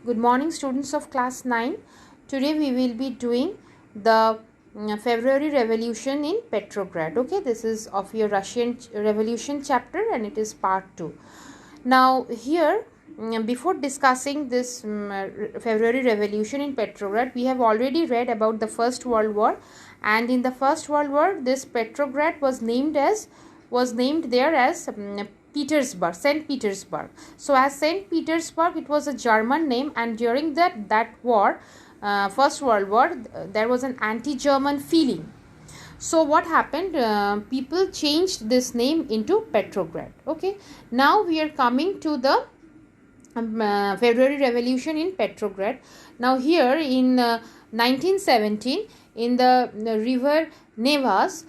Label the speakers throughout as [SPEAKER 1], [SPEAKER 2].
[SPEAKER 1] Good morning, students of class 9. Today we will be doing the February Revolution in Petrograd. Okay, this is of your Russian Revolution chapter and it is part 2. Now here, before discussing this February Revolution in Petrograd, we have already read about the First World War, and in the First World War this Petrograd was named there as Petersburg, St. Petersburg. So as St. Petersburg, it was a German name, and during that war, First World War, there was an anti-German feeling. So what happened? People changed this name into Petrograd. Okay. Now we are coming to the February Revolution in Petrograd. Now here in 1917, in the river Nevas,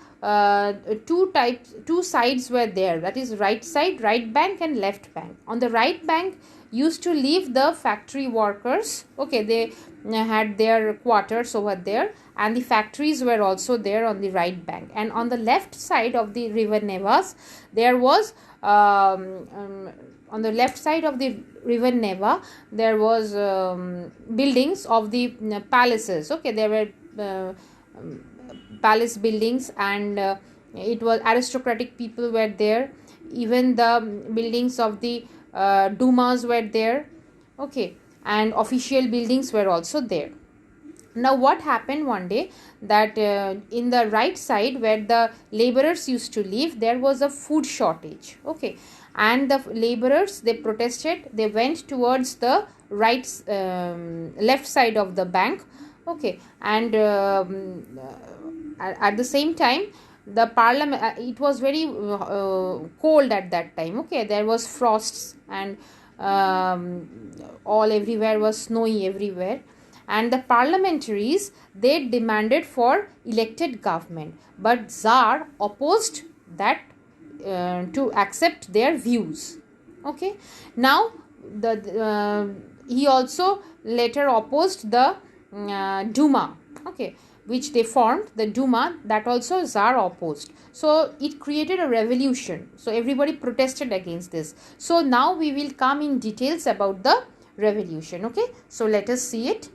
[SPEAKER 1] two sides were there, that is right side, right bank, and left bank. On the right bank used to live the factory workers. Okay, they had their quarters over there, and the factories were also there on the right bank. And on the left side of the river Nevas, there was on the left side of the river Neva, there was buildings of the palaces. Okay, there were palace buildings, and it was aristocratic people were there. Even the buildings of the Dumas were there. Okay, and official buildings were also there. Now what happened one day, that in the right side where the laborers used to live, there was a food shortage. Okay, and the laborers, they protested. They went towards the left side of the bank. Okay, and at the same time, the parliament, it was very cold at that time. Okay, there was frosts, and all everywhere was snowy everywhere, and the parliamentaries, they demanded for elected government, but Tsar opposed that to accept their views. Okay, now he also later opposed the Duma. Okay, which they formed, the Duma, that also Tsar opposed. So it created a revolution. So everybody protested against this. So now we will come in details about the revolution. Okay, so let us see it.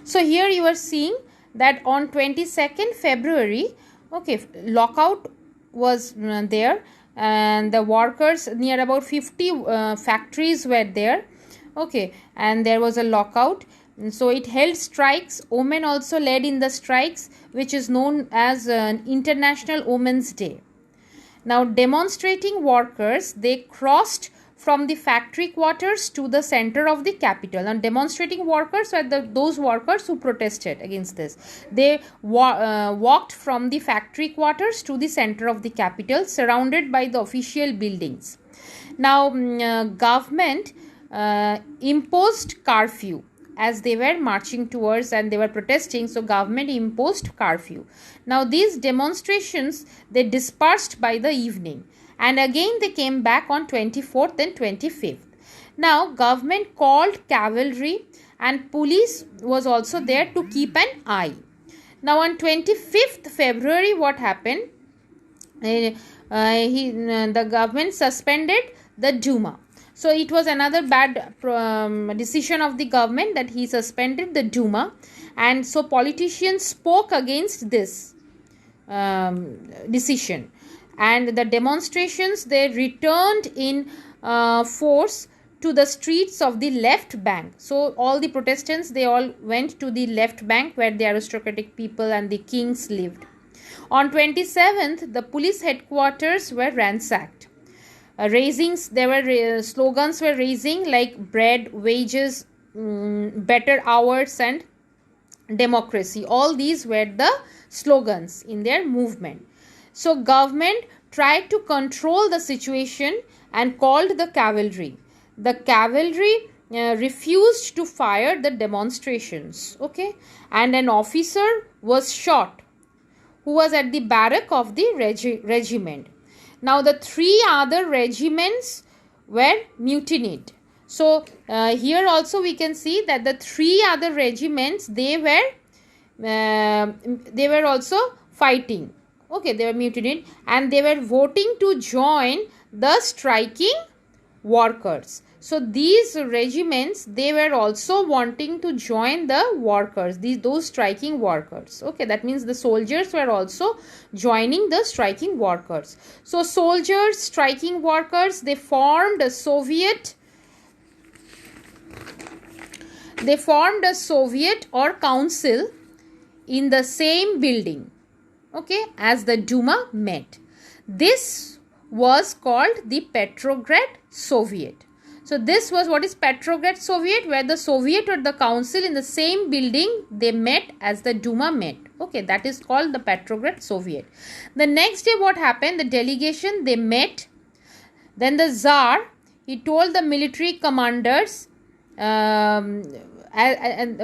[SPEAKER 1] So here you are seeing that on 22nd February, okay, lockout was there, and the workers, near about 50 factories were there. Okay, and there was a lockout. So it held strikes. Women also led in the strikes, which is known as International Women's Day. Now demonstrating workers, they crossed from the factory quarters to the center of the capital. And demonstrating workers were those workers who protested against this. They walked from the factory quarters to the center of the capital, surrounded by the official buildings. Now government imposed curfew as they were marching towards and they were protesting. So government imposed curfew. Now these demonstrations, they dispersed by the evening, and again they came back on 24th and 25th. Now government called cavalry, and police was also there to keep an eye. Now on 25th February, what happened? The government suspended the Duma. So it was another bad decision of the government, that he suspended the Duma, and so politicians spoke against this decision, and the demonstrations, they returned in force to the streets of the left bank. So all the Protestants, they all went to the left bank where the aristocratic people and the kings lived. On 27th, the police headquarters were ransacked. There were slogans were raising like bread, wages, better hours, and democracy. All these were the slogans in their movement. So government tried to control the situation and called the cavalry. The cavalry refused to fire the demonstrations. Okay, and an officer was shot who was at the barrack of the regiment. Now the 3 other regiments were mutinied. So here also we can see that the 3 other regiments, they were also fighting. Okay, they were mutinied, and they were voting to join the striking workers. So these regiments, they were also wanting to join the workers, those striking workers. Okay, that means the soldiers were also joining the striking workers. So soldiers, striking workers, they formed a Soviet or council in the same building, okay, as the Duma met. This was called the Petrograd Soviet. So this was what is Petrograd Soviet, where the Soviet or the council in the same building, they met as the Duma met. Okay, that is called the Petrograd Soviet. The next day what happened? The delegation, they met. Then the Tsar, he told the military commanders, and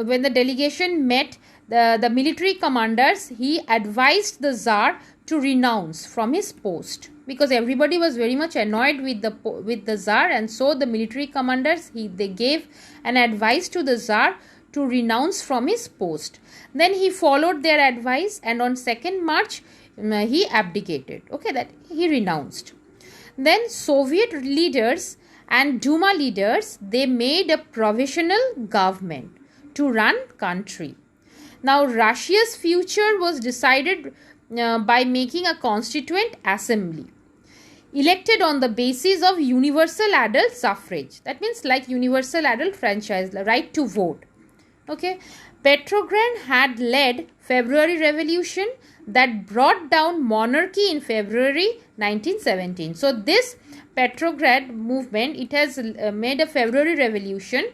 [SPEAKER 1] when the delegation met, the military commanders, he advised the Tsar to renounce from his post, because everybody was very much annoyed with the Tsar, and so the military commanders, they gave an advice to the Tsar to renounce from his post. Then he followed their advice, and on 2nd March he abdicated. Okay, that he renounced. Then Soviet leaders and Duma leaders, they made a provisional government to run country. Now Russia's future was decided by making a constituent assembly elected on the basis of universal adult suffrage. That means like universal adult franchise, the right to vote. Okay, Petrograd had led February Revolution that brought down monarchy in February 1917. So this Petrograd movement, it has made a February Revolution,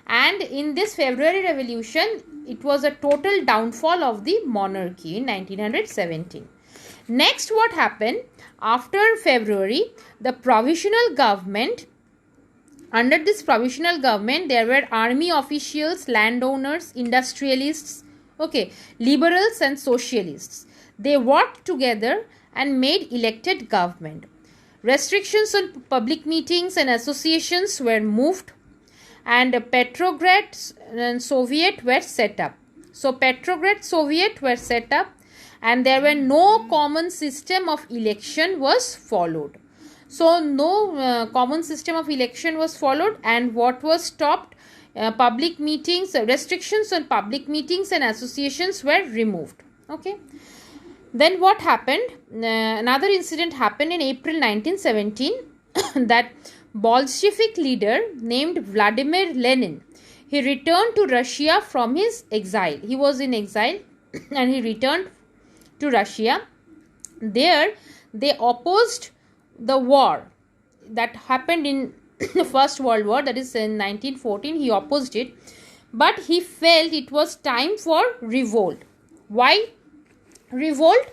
[SPEAKER 1] and in this February Revolution, it was a total downfall of the monarchy in 1917. Next, what happened? After February, the provisional government, under this provisional government, there were army officials, landowners, industrialists, okay, liberals and socialists. They worked together and made elected government. Restrictions on public meetings and associations were moved, and Petrograd and Soviet were set up. So Petrograd Soviet were set up, and there were no common system of election was followed. So no common system of election was followed, and what was stopped? Public meetings, restrictions on public meetings and associations were removed. Okay. Then what happened? Another incident happened in April 1917 that Bolshevik leader named Vladimir Lenin, he returned to Russia from his exile. He was in exile and he returned to Russia. There they opposed the war that happened in the First World War, that is in 1914. He opposed it, but he felt it was time for revolt. Why revolt?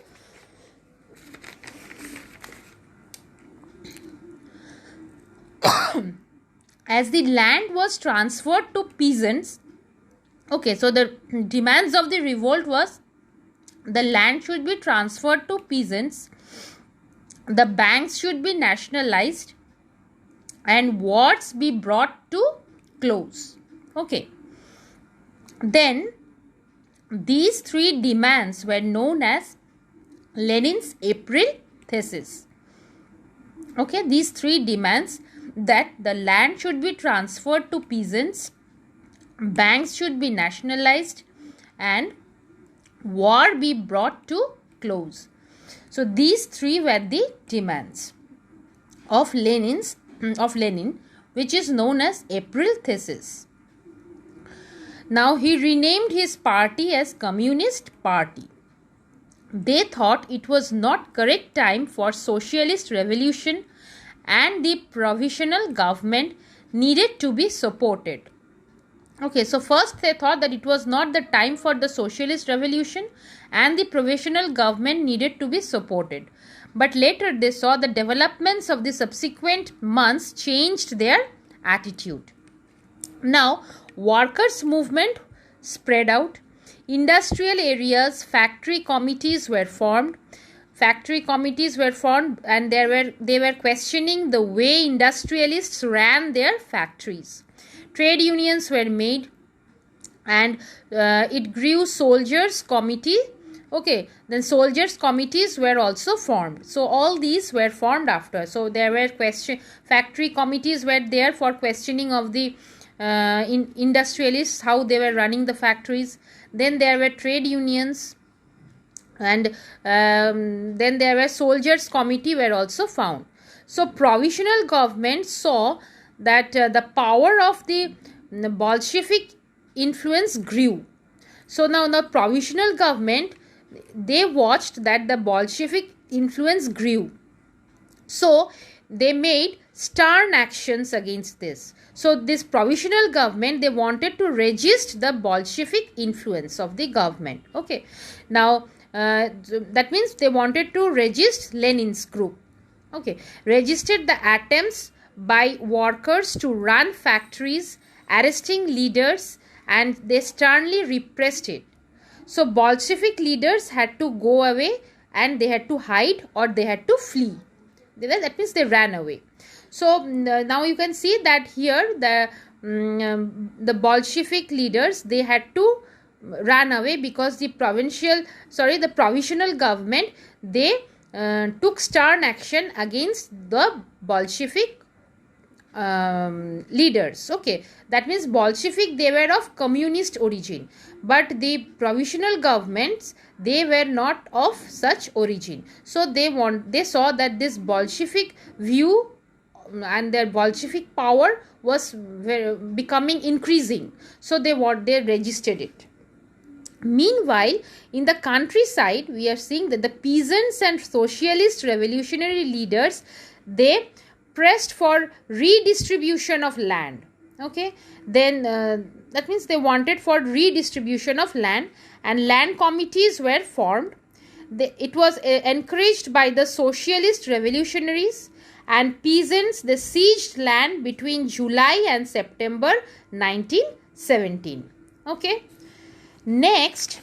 [SPEAKER 1] As the land was transferred to peasants. Okay, so the demands of the revolt was the land should be transferred to peasants, the banks should be nationalized, and wars be brought to close. Okay. Then these three demands were known as Lenin's April thesis. Okay, these three demands, that the land should be transferred to peasants, banks should be nationalized, and war be brought to close. So these three were the demands of Lenin, which is known as April thesis. Now he renamed his party as Communist Party. They thought it was not correct time for socialist revolution, and the provisional government needed to be supported. Okay, so first they thought that it was not the time for the socialist revolution and the provisional government needed to be supported. But later they saw the developments of the subsequent months changed their attitude. Now, workers' movement spread out. Industrial areas, factory committees were formed. And they were questioning the way industrialists ran their factories. Trade unions were made, and it grew soldiers' committee Okay, then soldiers committees were also formed. So all these were formed after. So there were factory committees were there for questioning of the industrialists, how they were running the factories. Then there were trade unions, and then there were soldiers committee were also found. So provisional government saw that the power of the Bolshevik influence grew. So now the provisional government, they watched that the Bolshevik influence grew. So they made stern actions against this. So this provisional government, they wanted to resist the Bolshevik influence of the government. Okay. Now that means they wanted to resist Lenin's group. Okay. Resisted the attempts by workers to run factories, arresting leaders, and they sternly repressed it. So Bolshevik leaders had to go away, and they had to hide, or they had to flee. That means they ran away. So now you can see that here the Bolshevik leaders, they had to run away because the provisional government, they took stern action against the Bolshevik leaders. Okay, that means Bolshevik, they were of communist origin, but the provisional governments, they were not of such origin. So they saw that this Bolshevik view and their Bolshevik power was becoming increasing. So they registered it. Meanwhile, in the countryside, we are seeing that the peasants and socialist revolutionary leaders, they pressed for redistribution of land. Okay, then that means they wanted for redistribution of land, and land committees were formed. It was encouraged by the socialist revolutionaries, and peasants, they seized land between July and September 1917. Okay. Next,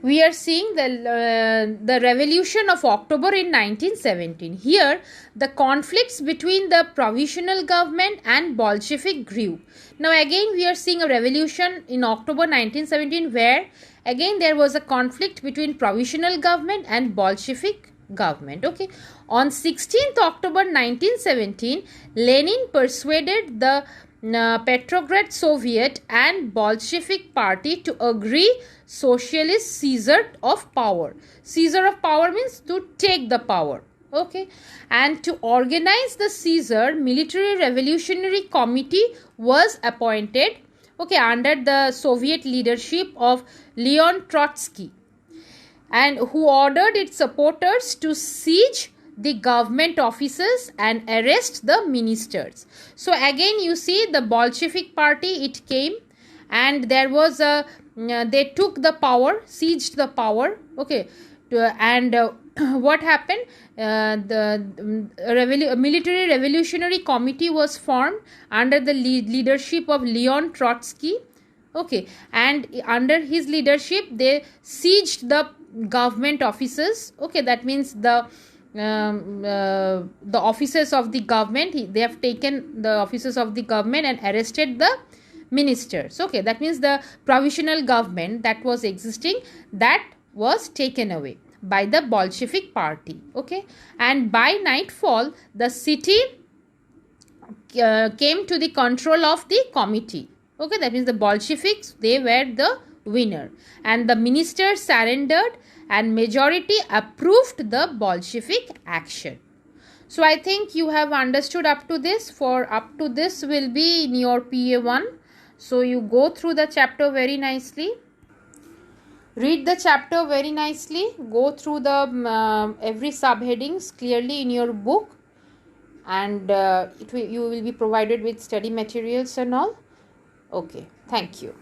[SPEAKER 1] we are seeing the revolution of October in 1917. Here, the conflicts between the provisional government and Bolshevik grew. Now again, we are seeing a revolution in October 1917, where again there was a conflict between provisional government and Bolshevik government. Okay, on 16th October 1917, Lenin persuaded the Petrograd Soviet and Bolshevik party to agree socialist seizure of power. Seizure of power means to take the power. Okay, and to organize the seizure, military revolutionary committee was appointed. Okay, under the Soviet leadership of Leon Trotsky, and who ordered its supporters to siege the government offices and arrest the ministers. So again, you see the Bolshevik party, it came, and there was a they took the power, seized the power. Okay, and what happened? The military revolutionary committee was formed under the leadership of Leon Trotsky. Okay, and under his leadership, they seized the government offices. Okay, that means the offices of the government, they have taken the offices of the government and arrested the ministers. Okay, that means the provisional government that was existing, that was taken away by the Bolshevik party. Okay, and by nightfall, the city came to the control of the committee. Okay, that means the Bolsheviks, they were the winner, and the ministers surrendered, and majority approved the Bolshevik action. So I think you have understood up to this. For up to this will be in your PA1. So you go through the chapter very nicely. Read the chapter very nicely. Go through the every subheadings clearly in your book, and you will be provided with study materials and all. Okay, thank you.